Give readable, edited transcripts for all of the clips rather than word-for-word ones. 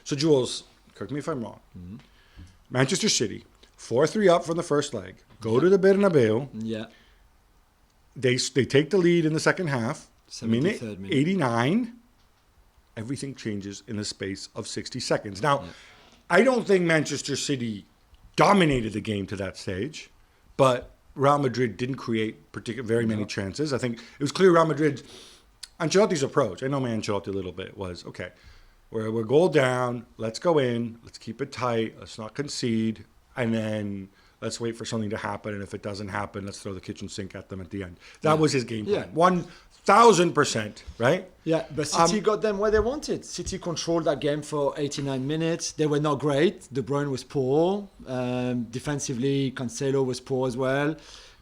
So Jules, correct me if I'm wrong. Manchester City, 4-3 up from the first leg. Go to the Bernabeu. Yeah. They take the lead in the second half. Minute 89. Everything changes in the space of 60 seconds. Now, I don't think Manchester City dominated the game to that stage, but Real Madrid didn't create very many chances. I think it was clear Real Madrid, Ancelotti's approach, I know my Ancelotti a little bit, was, okay, we're goal down, let's go in, let's keep it tight, let's not concede, and then let's wait for something to happen, and if it doesn't happen, let's throw the kitchen sink at them at the end. That was his game plan. 1,000%, right? Yeah, but City got them where they wanted. City controlled that game for 89 minutes. They were not great. De Bruyne was poor. Defensively, Cancelo was poor as well.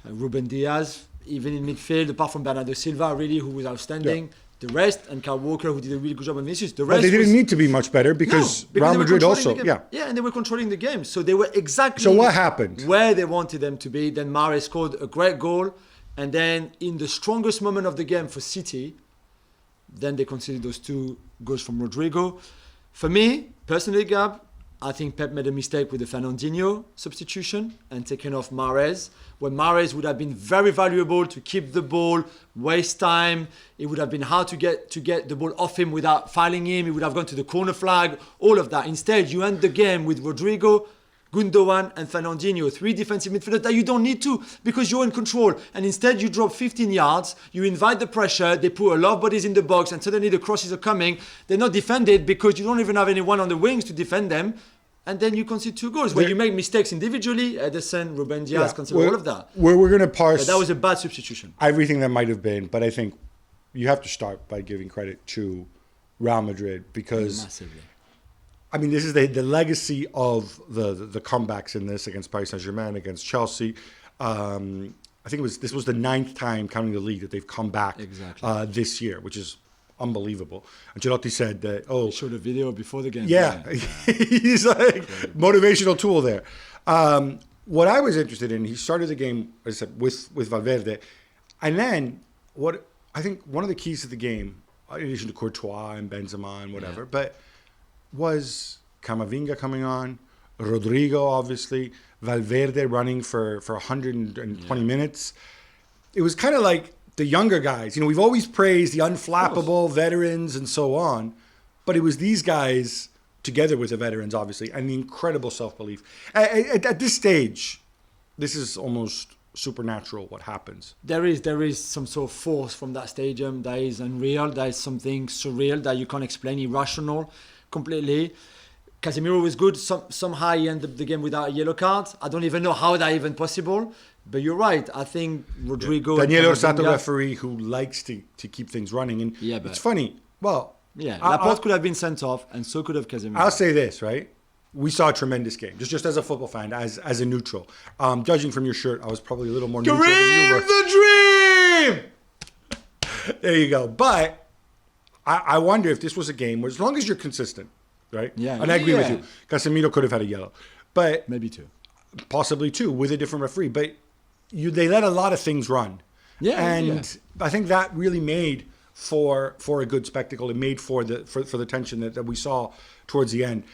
Ruben Diaz, even in midfield, apart from Bernardo Silva, really, who was outstanding. The rest, and Kyle Walker, who did a really good job on Vinicius. The rest but they didn't need to be much better because Real Madrid also, Yeah, and they were controlling the game. So they were exactly So what happened? Where they wanted them to be. Then Mahrez scored a great goal. And then in the strongest moment of the game for City, then they conceded those 2 goals from Rodrigo. For me, personally, Gab, I think Pep made a mistake with the Fernandinho substitution and taking off Mahrez, when Mahrez would have been very valuable to keep the ball, waste time. It would have been hard to get the ball off him without fouling him. He would have gone to the corner flag, all of that. Instead, you end the game with Rodrigo, Gundogan and Fernandinho, 3 defensive midfielders that you don't need to because you're in control. And instead you drop 15 yards, you invite the pressure, they put a lot of bodies in the box and suddenly the crosses are coming. They're not defended because you don't even have anyone on the wings to defend them. And then you concede 2 goals where you make mistakes individually. Ederson, Ruben Diaz, Cancelo, all of that. We're going to parse... But that was a bad substitution. Everything that might have been, but I think you have to start by giving credit to Real Madrid because... Massively. I mean, this is the legacy of the comebacks in this against Paris Saint-Germain, against Chelsea. I think this was the 9th time, counting the league, that they've come back this year, which is unbelievable. Ancelotti said that, he showed a video before the game. Yeah. He's like, motivational tool there. What I was interested in, he started the game, as I said, with Valverde. And then, I think one of the keys to the game, in addition to Courtois and Benzema and whatever, but... was Camavinga coming on, Rodrigo, obviously, Valverde running for 120 minutes. It was kind of like the younger guys. You know, we've always praised the unflappable veterans and so on, but it was these guys, together with the veterans, obviously, and the incredible self-belief. At this stage, this is almost supernatural what happens. There is some sort of force from that stadium that is unreal, that is something surreal that you can't explain, irrational. Completely. Casemiro was good. Somehow he ended the game without a yellow card. I don't even know how that even possible. But you're right. I think Rodrigo... Daniel Orsato, referee, who likes to keep things running. And it's funny. Well... Yeah, Laporte could have been sent off and so could have Casemiro. I'll say this, right? We saw a tremendous game. Just as a football fan, as a neutral. Judging from your shirt, I was probably a little more neutral than you were. The dream! There you go. But... I wonder if this was a game where, as long as you're consistent, right? Yeah. And I agree with you. Casemiro could have had a yellow. But maybe 2. Possibly 2 with a different referee. But they let a lot of things run. Yeah. And I think that really made for a good spectacle. It made for the tension that we saw towards the end.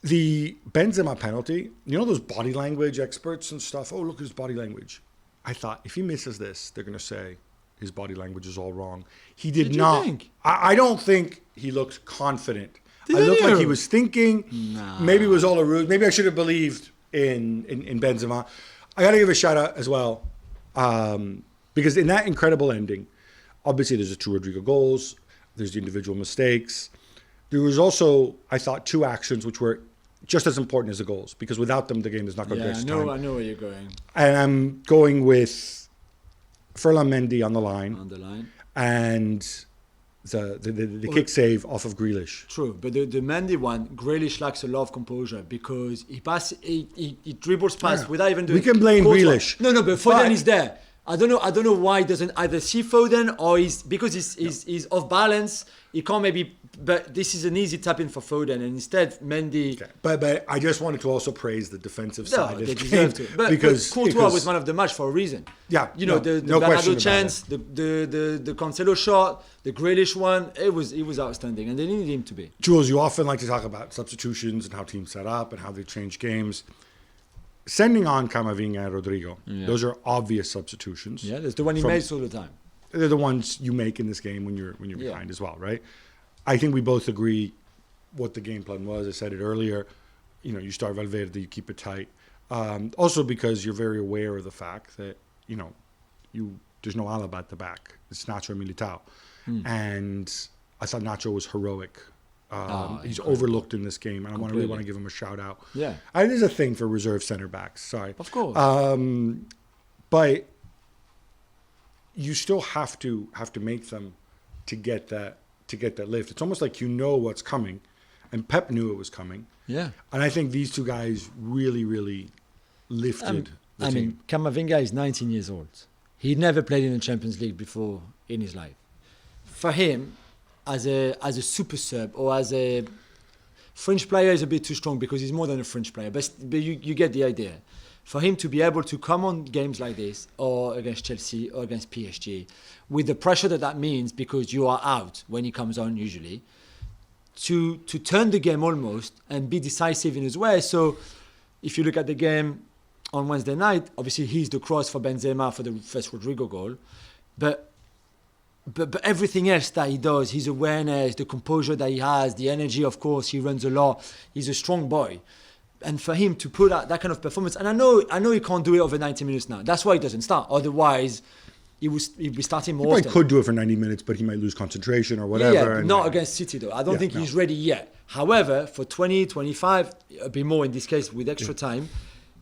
The Benzema penalty, you know those body language experts and stuff? Oh, look at his body language. I thought, if he misses this, they're going to say, his body language is all wrong. He did not. Think? I don't think he looked confident. I looked like he was thinking. Nah. Maybe it was all a ruse. Maybe I should have believed in Benzema. I got to give a shout out as well. Because in that incredible ending, obviously there's the 2 Rodrigo goals. There's the individual mistakes. There was also, I thought, 2 actions which were just as important as the goals. Because without them, the game is not going to go to time. I know where you're going. And I'm going with Ferland Mendy on the line. And the kick save off of Grealish. True, but the Mendy one, Grealish lacks a lot of composure because he dribbles past without even doing... We can blame Grealish. No, but Foden is there. I don't know why he doesn't either see Foden or he's off balance. He can't maybe. But this is an easy tap in for Foden, and instead Mendy. Okay. But I just wanted to also praise the defensive No, side of they the deserve game to. But Courtois was man of the match for a reason. Yeah, you know, the no question Bernabeu about chance, the Cancelo shot, the Grealish one. It was outstanding, and they needed him to be. Jules, you often like to talk about substitutions and how teams set up and how they change games. Sending on Camavinga and Rodrigo, those are obvious substitutions. Yeah, that's the one he makes all the time. They're the ones you make in this game when you're behind as well, right? I think we both agree what the game plan was. I said it earlier. You know, you start Valverde, you keep it tight. Also because you're very aware of the fact that, you know, there's no Alaba at the back. It's Nacho and Militao. And I thought Nacho was heroic. He's overlooked in this game, and I really want to give him a shout out. Yeah, there's a thing for reserve center backs. Sorry, of course. But you still have to make them to get that lift. It's almost like you know what's coming, and Pep knew it was coming. Yeah, and I think these two guys really lifted the team. I mean, Camavinga is 19 years old. He'd never played in the Champions League before in his life. For him, as a super sub or as a French player is a bit too strong because he's more than a French player, but you get the idea. For him to be able to come on games like this or against Chelsea or against PSG with the pressure that means because you are out when he comes on usually, to turn the game almost and be decisive in his way. So if you look at the game on Wednesday night, obviously he's the cross for Benzema for the first Rodrigo goal, but everything else that he does, his awareness, the composure that he has, the energy, of course, he runs a lot. He's a strong boy. And for him to put out that kind of performance, and I know he can't do it over 90 minutes now. That's why he doesn't start. Otherwise, he'd be starting more He often. could do it for 90 minutes, but he might lose concentration or whatever. Yeah, not against City, though. I don't think he's ready yet. However, for 20, 25, a bit more in this case with extra time,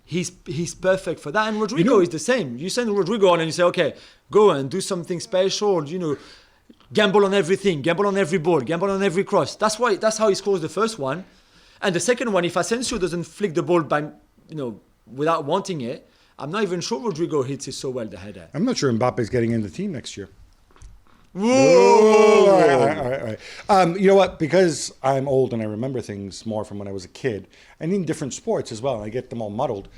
he's perfect for that. And Rodrigo is the same. You send Rodrigo on and you say, okay, go and do something special, you know, gamble on everything, gamble on every ball, gamble on every cross. That's how he scores the first one. And the second one, if Asensio doesn't flick the ball without wanting it, I'm not even sure Rodrigo hits it so well, the header. I'm not sure Mbappe's getting in the team next year. Whoa! All right. You know what? Because I'm old and I remember things more from when I was a kid, and in different sports as well, and I get them all muddled.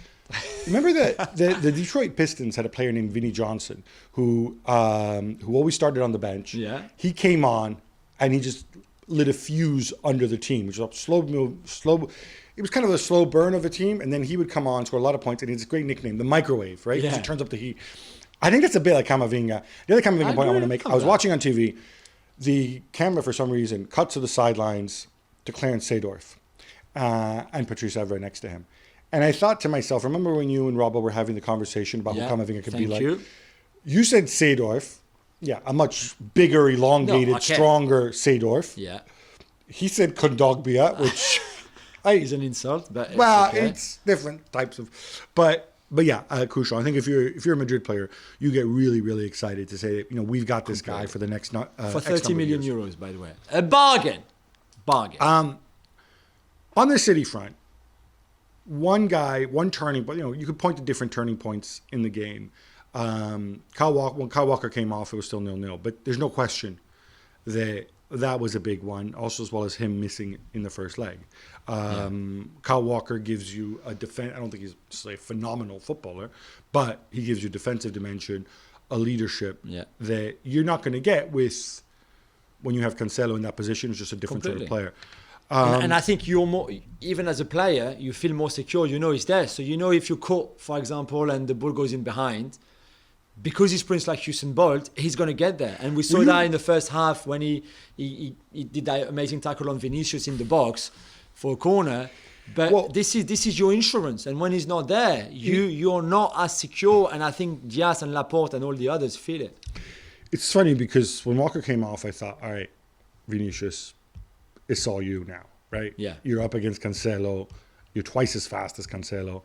Remember that the Detroit Pistons had a player named Vinnie Johnson who always started on the bench. Yeah. He came on and he just lit a fuse under the team, which was a slow. It was kind of a slow burn of the team, and then he would come on, score a lot of points, and it's a great nickname, the microwave, right? Because it turns up the heat. I think that's a bit like Camavinga. The other Camavinga point I want to make, I was watching on TV, the camera for some reason cut to the sidelines to Clarence Seedorf and Patrice Evra next to him. And I thought to myself, remember when you and Robbo were having the conversation about what Camavinga could be like? You said Seedorf. Yeah, a much bigger, elongated, stronger Seedorf. Yeah. He said Kondogbia, which is an insult, but it's different types of. But yeah, crucial. I think if you're a Madrid player, you get really excited to say that we've got this guy for the next for 30 million euros, by the way, a bargain. On the City front, one turning point. You could point to different turning points in the game. When Kyle Walker came off, it was still 0-0. But there's no question that was a big one, also as well as him missing in the first leg. Kyle Walker gives you a defense. I don't think he's a phenomenal footballer, but he gives you defensive dimension, a leadership that you're not going to get with when you have Cancelo in that position. It's just a different sort of player. And I think you're more, even as a player, you feel more secure. He's there. So if you're caught, for example, and the ball goes in behind, because he sprints like Usain Bolt, he's going to get there. And we saw that in the first half when he did that amazing tackle on Vinicius in the box for a corner. But this is your insurance. And when he's not there, you're not as secure. And I think Diaz and Laporte and all the others feel it. It's funny because when Walker came off, I thought, all right, Vinicius, it's all you now, right? Yeah. You're up against Cancelo. You're twice as fast as Cancelo.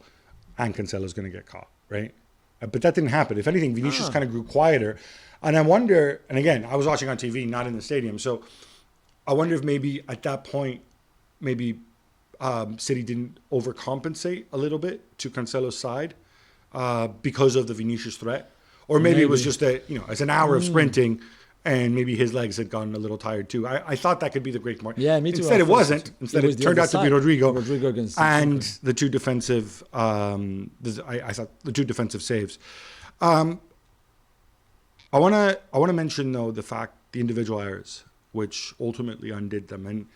And Cancelo's going to get caught, right? But that didn't happen. If anything, Vinicius kind of grew quieter. And I wonder, and again, I was watching on TV, not in the stadium. So I wonder if maybe at that point, City didn't overcompensate a little bit to Cancelo's side because of the Vinicius threat. Or maybe it was Maybe. just it's an hour of sprinting, and maybe his legs had gotten a little tired too. I thought that could be the break point. Yeah, me too. Instead, I it thought so wasn't. too. Instead, was it the turned other out to be side. Rodrigo. Rodrigo against And Zinchenko. the two defensive, I thought the two defensive saves. I want to mention though the individual errors, which ultimately undid them. And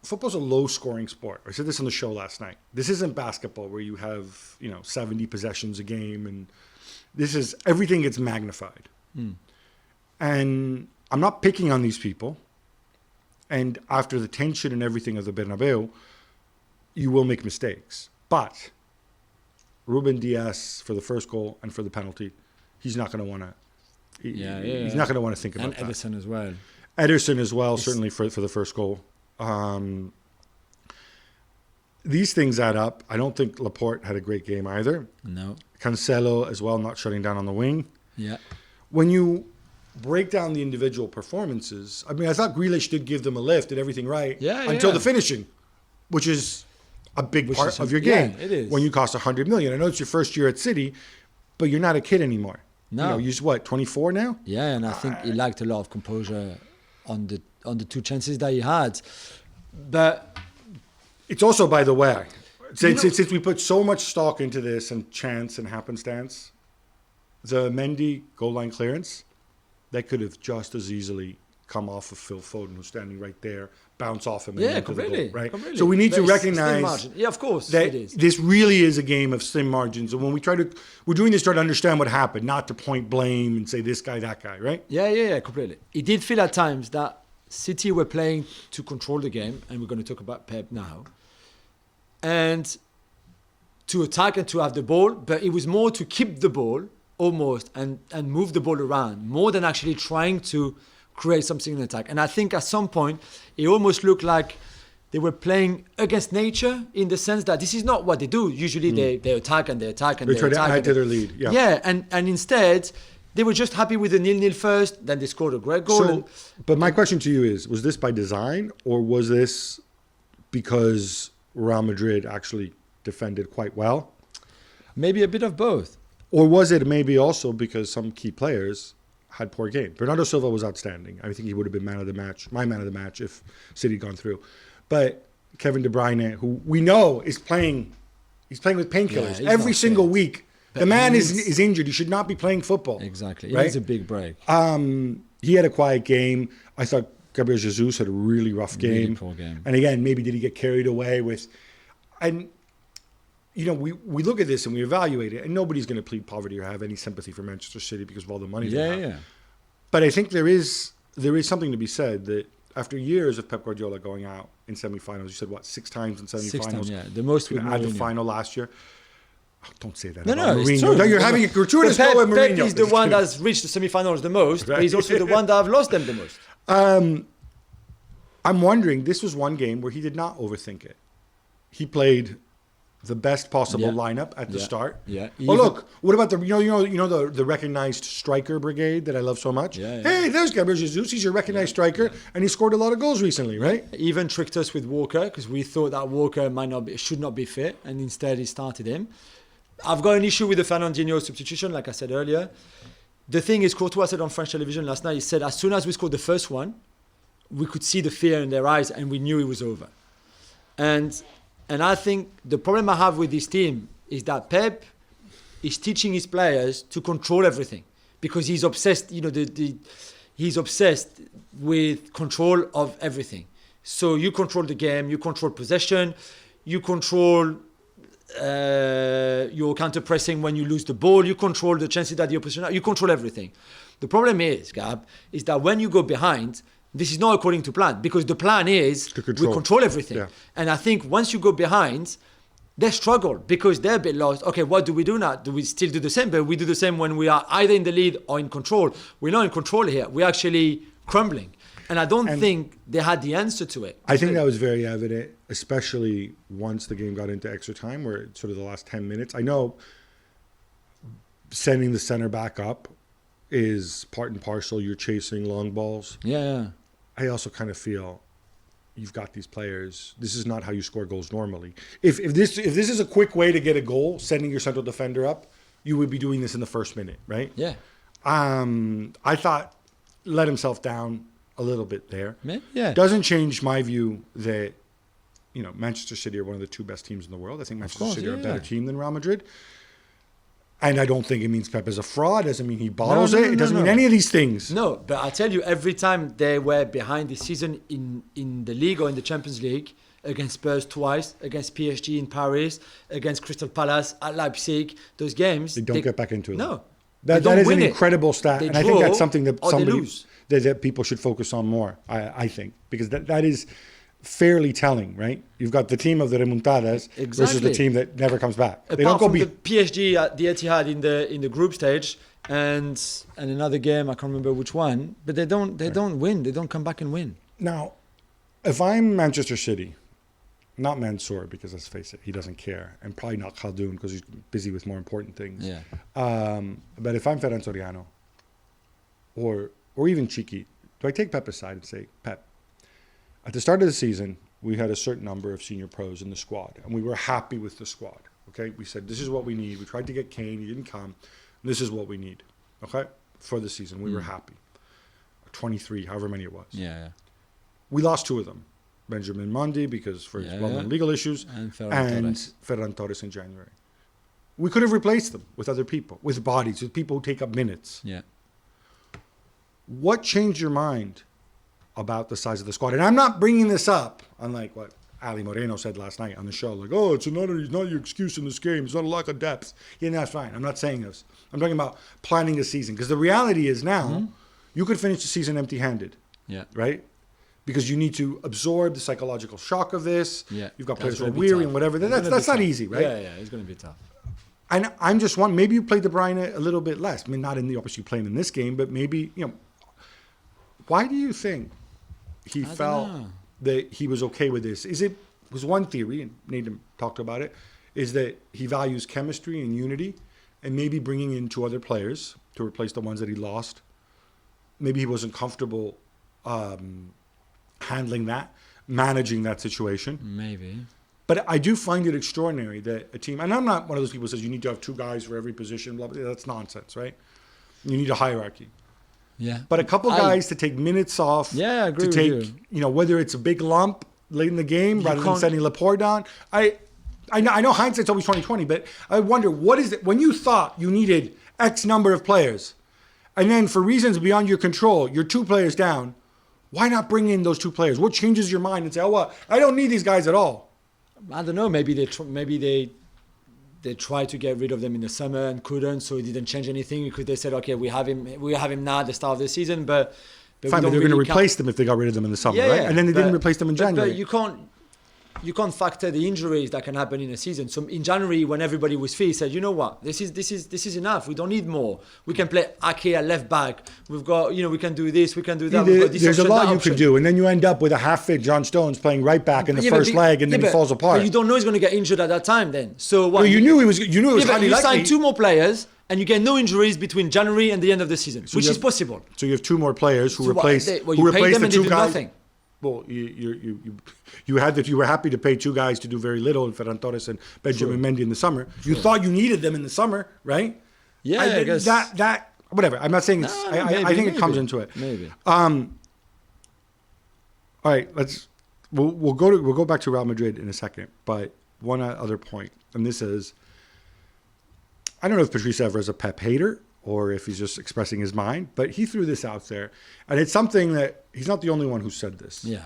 football's a low-scoring sport. I said this on the show last night. This isn't basketball where you have 70 possessions a game, and this is everything gets magnified. And I'm not picking on these people. And after the tension and everything of the Bernabeu, you will make mistakes. But Ruben Diaz for the first goal and for the penalty, he's not going to want to. He's not going to want to think about And that. Edison as well. Ederson as well, certainly for the first goal. These things add up. I don't think Laporte had a great game either. No. Cancelo as well, not shutting down on the wing. Yeah. When you break down the individual performances, I mean, I thought Grealish did give them a lift, did everything right until the finishing, which is a big part of your game. Yeah, it is. When you cost 100 million. I know it's your first year at City, but you're not a kid anymore. No. You're 24 now? Yeah, and I think he lacked a lot of composure on the two chances that he had. But It's also, by the way, since we put so much stock into this and chance and happenstance, the Mendy goal line clearance, that could have just as easily come off of Phil Foden, who's standing right there, bounce off him and into completely. the goal, right? Completely. So we need to But it's slim recognize margin. Yeah, of course that it is. this really is a game of slim margins. And when we're doing this to try to understand what happened, not to point blame and say this guy, that guy, right? Yeah, completely. It did feel at times that City were playing to control the game, and we're going to talk about Pep now, and to attack and to have the ball, but it was more to keep the ball almost and move the ball around more than actually trying to create something in attack. And I think at some point, it almost looked like they were playing against nature in the sense that this is not what they do. Usually they attack and they attack and They they try to attack. add to their lead. Yeah. Yeah, and instead, they were just happy with the 0-0 first, then they scored a great goal. But my question to you is, was this by design or was this because Real Madrid actually defended quite well? Maybe a bit of both. Or was it maybe also because some key players had poor game? Bernardo Silva was outstanding. I think he would have been my man of the match if City had gone through. But Kevin De Bruyne, who we know is playing, he's playing with painkillers Yeah, every not single fit. week. But The man he is needs- injured. He should not be playing football. Exactly. It Right? needs a big break. He had a quiet game. I thought Gabriel Jesus had a really rough game. Really poor game. And again, maybe did he get carried away with... And, we look at this and we evaluate it, and nobody's going to plead poverty or have any sympathy for Manchester City because of all the money they have. Yeah. But I think there is something to be said that after years of Pep Guardiola going out in semifinals, you said, 6 times in semifinals? 6 times, yeah. The most with At the Mourinho. final last year. Oh, don't say that No, about it's Mourinho. true. No, you're having a gratuitous But go at Pep Mourinho. is the one that's reached the semi-finals the most, but he's also the one that have lost them the most. I'm wondering, this was one game where he did not overthink it. He played the best possible Yeah. lineup at the start. Yeah. Oh, look, what about the recognized striker brigade that I love so much? Yeah. Hey, there's Gabriel Jesus. He's your recognized striker, and he scored a lot of goals recently, right? Even tricked us with Walker because we thought that Walker should not be fit, and instead he started him. I've got an issue with the Fernandinho substitution, like I said earlier. The thing is, Courtois said on French television last night, he said as soon as we scored the first one, we could see the fear in their eyes and we knew it was over. And I think the problem I have with this team is that Pep is teaching his players to control everything because he's obsessed, he's obsessed with control of everything. So you control the game, you control possession, you control your counter-pressing when you lose the ball, you control the chances that the opposition, you control everything. The problem is, Gab, is that when you go behind, this is not according to plan because the plan is we control everything. Yeah. And I think once you go behind, they struggle because they're a bit lost. Okay, what do we do now? Do we still do the same? But we do the same when we are either in the lead or in control. We're not in control here. We're actually crumbling. And I don't think they had the answer to it. I think that was very evident, especially once the game got into extra time, where it's sort of the last 10 minutes. I know sending the center back up is part and parcel. You're chasing long balls. Yeah. I also kind of feel you've got these players. This is not how you score goals normally. If this is a quick way to get a goal, sending your central defender up, you would be doing this in the first minute, right? Yeah. I thought let himself down a little bit there. Yeah. Doesn't change my view that, Manchester City are one of the two best teams in the world. I think Manchester City are a better team than Real Madrid. And I don't think it means Pep is a fraud. Doesn't mean he bottles it. It doesn't mean any of these things. No, but I tell you, every time they were behind this season in the league or in the Champions League, against Spurs twice, against PSG in Paris, against Crystal Palace at Leipzig, those games... They don't get back into it. No. That is an incredible stat. And I think that's something that that people should focus on more, I think. Because that is fairly telling, right? You've got the team of the remontadas versus the team that never comes back. Apart from the PSG at the Etihad in the group stage and another game, I can't remember which one, but they don't win. They don't come back and win. Now, if I'm Manchester City, not Mansour, because let's face it, he doesn't care, and probably not Khaldoon because he's busy with more important things. Yeah. But if I'm Ferran Soriano, or even Chiqui, do I take Pep aside and say, Pep, at the start of the season, we had a certain number of senior pros in the squad, and we were happy with the squad. Okay, we said this is what we need. We tried to get Kane, he didn't come. This is what we need. Okay, for the season, we were happy. 23, however many it was. Yeah. We lost 2 of them. Benjamin Mendy because for his well-known legal issues, and Ferran Torres in January. We could have replaced them with other people, with bodies, with people who take up minutes. Yeah. What changed your mind about the size of the squad? And I'm not bringing this up, unlike what Ali Moreno said last night on the show, like, it's not your excuse in this game. It's not a lack of depth. Yeah, that's fine. I'm not saying this. I'm talking about planning a season. Because the reality is now, you could finish the season empty-handed. Yeah. Right? Because you need to absorb the psychological shock of this. Yeah. You've got players who are weary and whatever. That's not easy, right? Yeah, it's going to be tough. And I'm just wondering, maybe you played De Bruyne a little bit less. I mean, not in the obviously playing in this game, but maybe, why do you think he felt that he was okay with this? Was one theory, and Nathan talked about it, is that he values chemistry and unity and maybe bringing in 2 other players to replace the ones that he lost. Maybe he wasn't comfortable handling that, managing that situation. Maybe. But I do find it extraordinary that a team, and I'm not one of those people who says you need to have 2 guys for every position, blah, blah, that's nonsense, right? You need a hierarchy. Yeah. But a couple guys to take minutes off. Yeah, I agree to take, with you. Whether it's a big lump late in the game rather than sending Laporte down. I know hindsight's always 20/20, but I wonder, what is it, when you thought you needed X number of players, and then for reasons beyond your control, you're 2 players down, why not bring in those 2 players? What changes your mind and say, I don't need these guys at all? I don't know. Maybe they tried to get rid of them in the summer and couldn't, so it didn't change anything because they said, okay, we have him now at the start of the season, but fine, but they're going to replace them if they got rid of them in the summer, right? And then they didn't replace them in January. But you can't factor the injuries that can happen in a season. So in January, when everybody was fit, he said, you know what, this is enough. We don't need more. We can play Ake at left back. We've got, we can do this, we can do that. There's a lot you could do, and then you end up with a half-fit John Stones playing right back in the first leg, and then he falls apart. But you don't know he's going to get injured at that time. Then, so what? Well, you knew it was highly likely. You signed 2 more players, and you get no injuries between January and the end of the season, which is possible. So you have 2 more players who replace the 2 guys. Nothing. Well, you were happy to pay 2 guys to do very little, in Ferran Torres and Benjamin Mendy in the summer. You thought you needed them in the summer, right? Yeah, I guess that whatever. I'm not saying it's. I think it comes into it. Maybe. All right, we'll go back to Real Madrid in a second, but one other point, and this is, I don't know if Patrice Evra is a Pep hater or if he's just expressing his mind, but he threw this out there. And it's something that he's not the only one who said this. Yeah.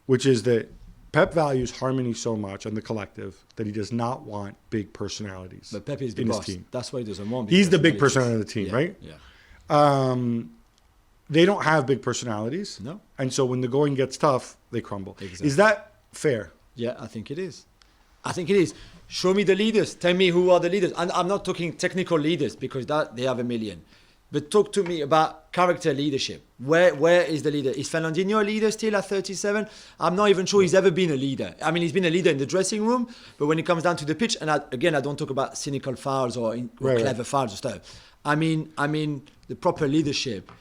Which is that Pep values harmony so much and the collective that he does not want big personalities. But Pep is the boss. Team. That's why he doesn't want He's the big personality of the team, right? Yeah. They don't have big personalities. No. And so when the going gets tough, they crumble. Exactly. Is that fair? Yeah, I think it is. Show me the leaders. Tell me who are the leaders. And I'm not talking technical leaders because that they have a million. But talk to me about character leadership. Where is the leader? Is Fernandinho a leader still at 37? I'm not even sure he's ever been a leader. I mean, he's been a leader in the dressing room, but when it comes down to the pitch, and I don't talk about cynical fouls or clever fouls or stuff. I mean, the proper leadership.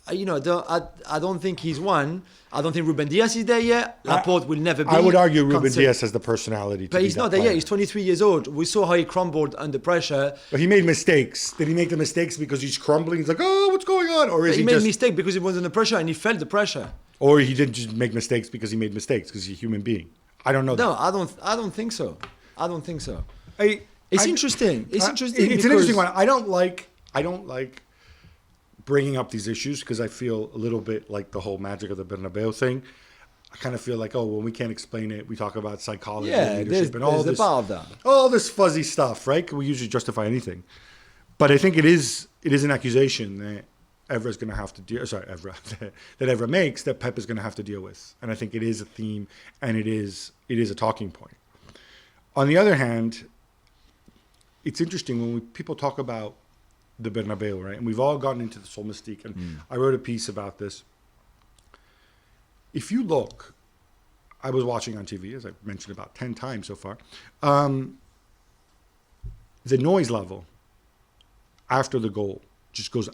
I don't think he's one. I don't think Ruben Diaz is there yet. Laporte will never be. I would argue Ruben Diaz has the personality to but be he's that not there player. yet. He's 23 years old. We saw how he crumbled under pressure. But he made mistakes. Did he make the mistakes because he's crumbling? He's like, oh, what's going on? Or is He he made a just... mistake because he was under pressure and he felt the pressure. Or he didn't just make mistakes because he made mistakes because he's a human being. I don't know. No, that. I don't think so. I don't think so. It's Interesting. It's interesting. It's an interesting one. I don't like bringing up these issues because I feel a little bit like the whole magic of the Bernabeu thing. I kind of feel like, when we can't explain it, we talk about psychology, leadership, and all this, all this fuzzy stuff, right? We usually justify anything, but I think it is an accusation that Evra's going to have to deal. Sorry, Evra that Evra makes that Pep is going to have to deal with, and I think it is a theme and it is a talking point. On the other hand, it's interesting when people talk about the Bernabeu, right? And we've all gotten into this whole mystique. And I wrote a piece about this. If you look, I was watching on TV, as I've mentioned about 10 times so far, the noise level after the goal just goes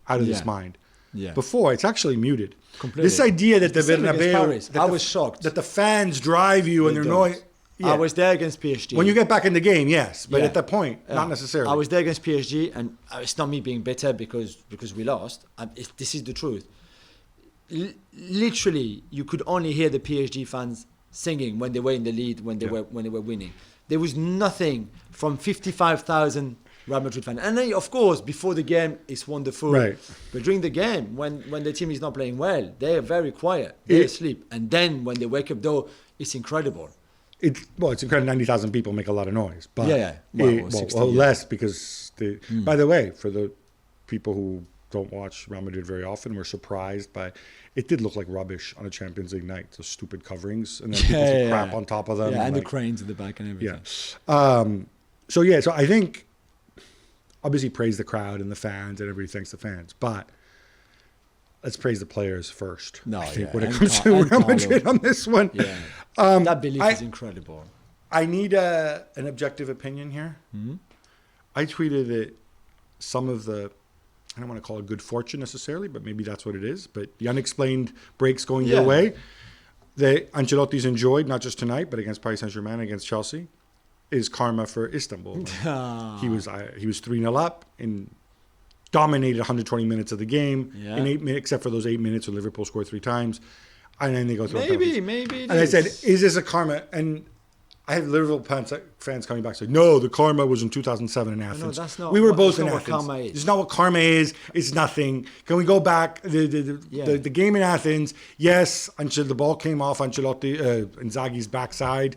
out of this mind. Yeah. Before, it's actually muted. Completely. This idea that the Bernabeu, I was shocked. That the fans drive you and they're noise. Yeah. I was there against PSG. When you get back in the game, yes. But at that point, not necessarily. I was there against PSG, and it's not me being bitter because we lost. This is the truth. Literally, you could only hear the PSG fans singing when they were in the lead, when they were winning. There was nothing from 55,000 Real Madrid fans. And then, of course, before the game, it's wonderful. Right. But during the game, when the team is not playing well, they're very quiet. They're asleep. And then when they wake up, though, it's incredible. It's incredible. 90,000 people make a lot of noise, but less because By the way, for the people who don't watch Real Madrid very often, were surprised by it. Did look like rubbish on a Champions League night. Those stupid coverings and then people crap on top of them. Yeah, and the cranes at the back and everything. Yeah. So I think obviously praise the crowd and the fans, and everybody thanks the fans, but let's praise the players first. When it comes to Real Madrid on this one. Yeah. That belief is incredible. I need an objective opinion here. Mm-hmm. I tweeted that some of the, I don't want to call it good fortune necessarily, but maybe that's what it is, but the unexplained breaks going your way that Ancelotti's enjoyed, not just tonight, but against Paris Saint-Germain, against Chelsea, is karma for Istanbul. He was 3-0 up and dominated 120 minutes of the game in 8 minutes, except for those 8 minutes where Liverpool scored 3 times. And then they go through maybe. And I said, is this a karma? And I had Liverpool fans coming back saying, no, the karma was in 2007 in Athens. No, that's not. We were both in That's Athens. not what karma is. It's not what karma is. It's nothing. Can we go back? The game in Athens, yes, until the ball came off Ancelotti, Inzaghi's backside.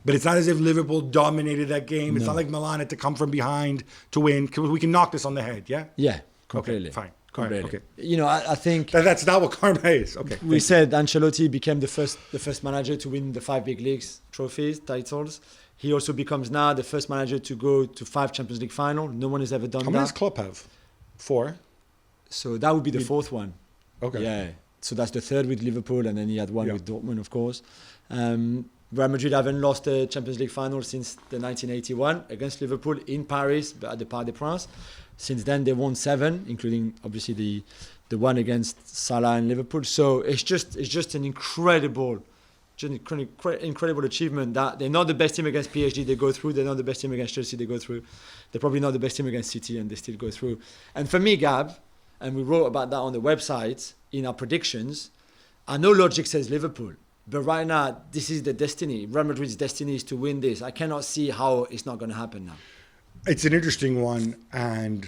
But it's not as if Liverpool dominated that game. It's not like Milan had to come from behind to win. We can knock this on the head, yeah? Yeah, completely. Okay, fine. Completely. Right, okay. You know, I think that's not what karma is. Okay. We said Ancelotti became the first manager to win the 5 big leagues trophies, titles. He also becomes now the first manager to go to 5 Champions League final. No one has ever done that. How many does Klopp have? 4. So that would be the 4th one. Okay. Yeah. So that's the 3rd with Liverpool, and then he had one with Dortmund, of course. Real Madrid haven't lost a Champions League final since the 1981 against Liverpool in Paris at the Parc des Princes. Since then, they won 7, including obviously the one against Salah and Liverpool. So it's just an incredible achievement that they're not the best team against PSG, they go through. They're not the best team against Chelsea, they go through. They're probably not the best team against City, and they still go through. And for me, Gab, and we wrote about that on the website in our predictions, I know logic says Liverpool, but right now, this is the destiny. Real Madrid's destiny is to win this. I cannot see how it's not going to happen now. It's an interesting one, and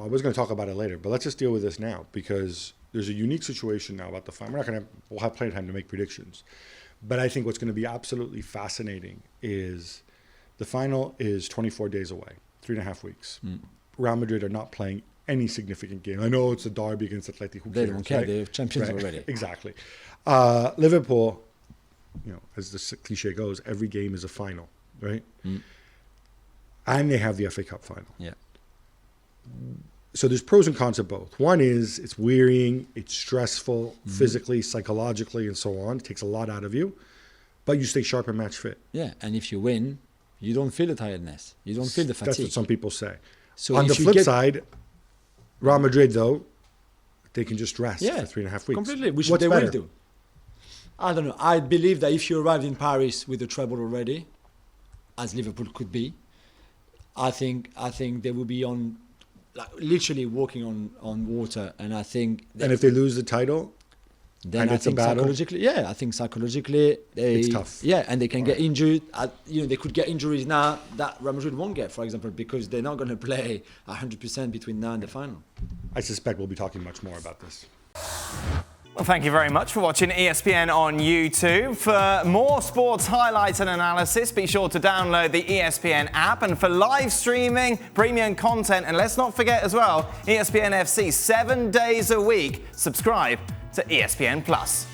I was going to talk about it later, but let's just deal with this now because there's a unique situation now about the final. We'll have plenty of time to make predictions, but I think what's going to be absolutely fascinating is the final is 24 days away, 3.5 weeks. Real Madrid are not playing any significant game. I know it's a derby against Atleti. Who they cares, don't care. right? They're champions already. Exactly. Liverpool, as the cliche goes, every game is a final, right? And they have the FA Cup final. Yeah. So there's pros and cons of both. One is it's wearying, it's stressful, physically, psychologically, and so on. It takes a lot out of you, but you stay sharp and match fit. Yeah, and if you win, you don't feel the tiredness. You don't feel the fatigue. That's what some people say. So on the flip side, Real Madrid, though, they can just rest Yeah, for 3.5 weeks. completely, which What's they better? will do. I don't know. I believe that if you arrived in Paris with the treble already, as Liverpool could be, I think they will be on, like, literally walking on water. And I think, And if they lose the title, then and I it's a think battle? psychologically, It's tough. Yeah, and they can get injured. They could get injuries now that Real Madrid won't get, for example, because they're not going to play 100% between now and the final. I suspect we'll be talking much more about this. Well, thank you very much for watching ESPN on YouTube. For more sports highlights and analysis, be sure to download the ESPN app. And for live streaming, premium content, and let's not forget as well, ESPN FC 7 days a week. Subscribe to ESPN Plus.